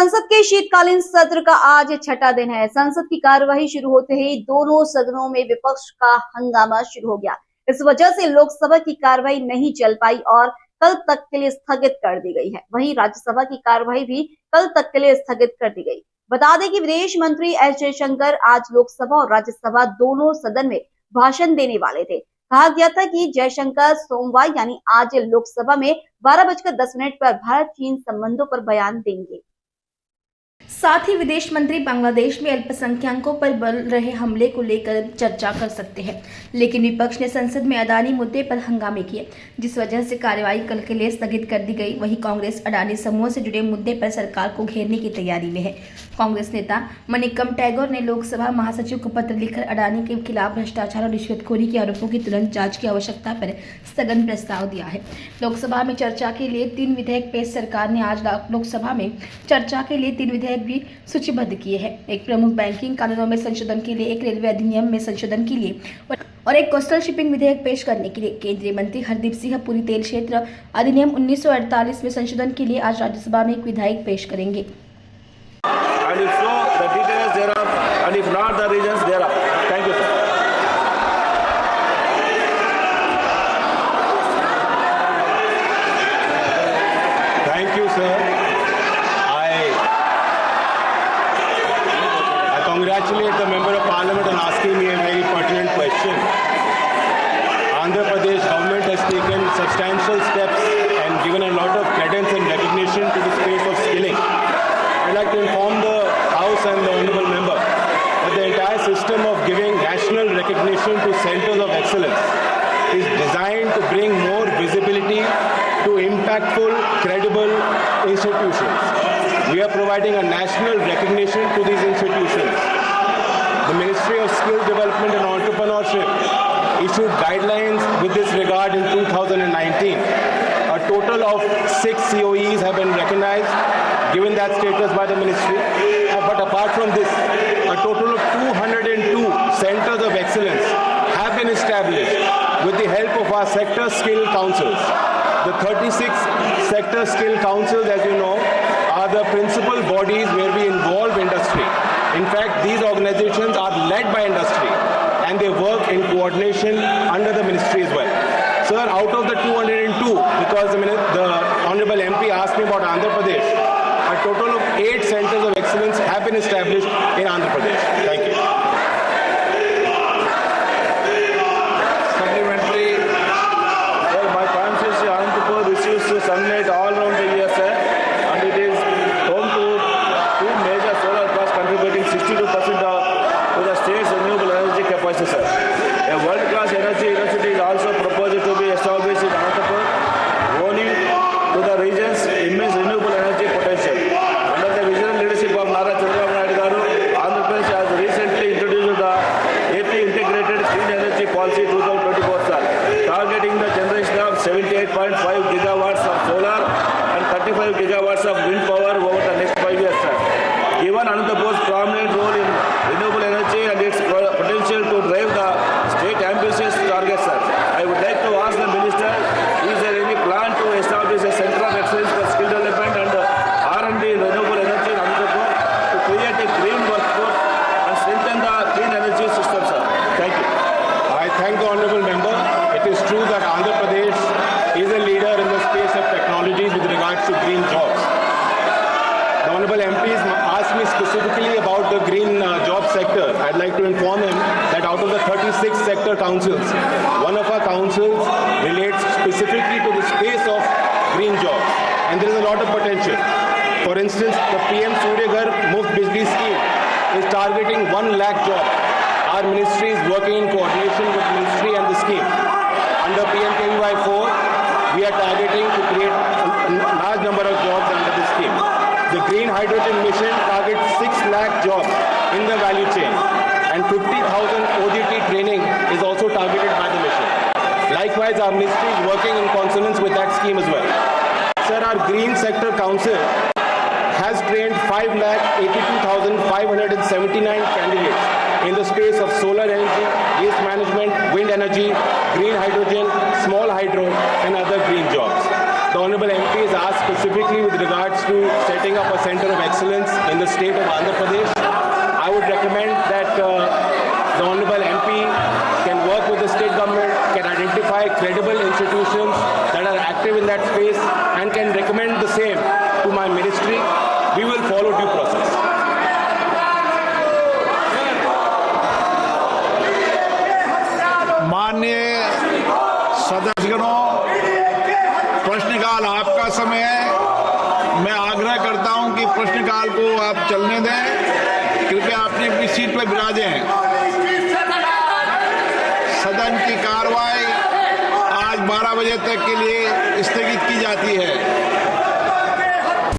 संसद के शीतकालीन सत्र का आज छठा दिन है। संसद की कार्यवाही शुरू होते ही दोनों सदनों में विपक्ष का हंगामा शुरू हो गया। इस वजह से लोकसभा की कार्यवाही नहीं चल पाई और कल तक के लिए स्थगित कर दी गई है। वहीं राज्यसभा की कार्यवाही भी कल तक के लिए स्थगित कर दी गई। बता दें कि विदेश मंत्री एस जयशंकर आज लोकसभा और राज्यसभा दोनों सदन में भाषण देने वाले थे। कहा गया था कि जयशंकर सोमवार यानी आज लोकसभा में 12:10 पर भारत चीन संबंधों पर बयान देंगे। साथ ही विदेश मंत्री बांग्लादेश में अल्पसंख्यकों पर बढ़ रहे हमले को लेकर चर्चा कर सकते हैं, लेकिन विपक्ष ने संसद में अडानी मुद्दे पर हंगामे किए, जिस वजह से कार्यवाही कल के लिए स्थगित कर दी गई। वहीं कांग्रेस अडानी समूह से जुड़े मुद्दे पर सरकार को घेरने की तैयारी में है। कांग्रेस नेता मणिकम टैगोर ने लोकसभा महासचिव को पत्र लिखकर अडानी के खिलाफ भ्रष्टाचार और रिश्वतखोरी के आरोपों की तुरंत जांच की आवश्यकता पर स्थगन प्रस्ताव दिया है। लोकसभा में चर्चा के लिए 3 विधेयक पेश सरकार ने आज लोकसभा में चर्चा के लिए 3 विधेयक भी सूचीबद्ध किए हैं। एक प्रमुख बैंकिंग कानूनों में संशोधन के लिए, एक रेलवे अधिनियम में संशोधन के लिए और एक कोस्टल शिपिंग विधेयक पेश करने के लिए। केंद्रीय मंत्री हरदीप सिंह पुरी तेल क्षेत्र अधिनियम 1948 में संशोधन के लिए आज राज्यसभा में एक विधेयक पेश करेंगे। And if so, the details thereof, and if not, the reasons thereof. Thank you, sir. Thank you, sir. I congratulate the Member of Parliament on asking me a very pertinent question. Andhra Pradesh government has taken substantial steps and given a lot of credence and recognition to the space of skilling. I'd like to inform the House and the Honourable Member that the entire system of giving national recognition to centres of excellence is designed to bring more visibility to impactful, credible institutions. We are providing a national recognition to these institutions. The Ministry of Skill Development and Entrepreneurship issued guidelines with this regard in 2019. A total of 6 COEs have been recognized, given that status by the ministry. But apart from this, a total of 202 centers of excellence have been established with the help of our sector skill councils. The 36 sector skill councils, as you know, are the principal bodies where we involve industry. In fact, these organizations are led by industry and they work in coordination under the ministry as well. Sir, out of the 202, because the Honorable MP asked me about Andhra Pradesh, a total of 8 centers of excellence have been established in Andhra Pradesh. Thank you. Supplementary. Sir, my constituency Anantapur receives sunlight all around the year, sir, and it is home to 2 major solar parks contributing 62% to the state's renewable energy capacity, sir. A world-class energy university is also proposed to be established in Anantapur, owing to the region's immense renewable energy potential. Under the visionary leadership of Nara Chandrababu Naidu Garu, Andhra Pradesh has recently introduced the AP Integrated Clean Energy Policy 2024, sir, targeting the generation of 78.5 gigawatts of solar and 35 gigawatts of wind power over the next 5 years, sir. Given Anantapur's prominent role in renewable energy and its potential to drive the state ambitious targets, sir, I would like to ask the minister, is there any plan to establish a center of excellence for skill development and R&D in renewable energy in Anantapur to create a green workforce and strengthen the clean energy system, sir? Thank you. I thank the Honourable Member. It is true that Andhra Pradesh is a leader in the space of technologies with regards to green jobs. The Honourable MPs asked me specifically about the green job sector. I'd like to inform him that out of the 36 sector councils, one of our councils relates specifically to the space of green jobs, and there is a lot of potential. For instance, the PM Surya Ghar Muft Bijli scheme is targeting 1 lakh jobs. Our ministry is working in coordination with the ministry and the scheme. Under PMKVY 4, we are targeting to create a large number of jobs under this scheme. The Green Hydrogen Mission targets 6 lakh jobs in the value chain, and 50,000 OJT training is also targeted by the mission. Likewise, our ministry is working in consonance with that scheme as well. Sir, our Green Sector Council has trained 5,82,579 candidates in the space of solar energy, waste management, wind energy, green hydrogen, small hydro, and other green jobs. The Honorable MP has asked specifically with regards to setting up a center of excellence in the state of Andhra Pradesh. I would recommend that the Honorable MP can work with the state government, can identify credible institutions that are active in that space and can recommend the same to my ministry. We will follow due process. माननीय सदस्यगणों, प्रश्नकाल आपका समय है। मैं आग्रह करता हूं कि प्रश्नकाल को आप चलने दें। कृपया अपनी अपनी सीट पर विराजें। सदन की कार्रवाई आज 12 बजे तक के लिए स्थगित की जाती है।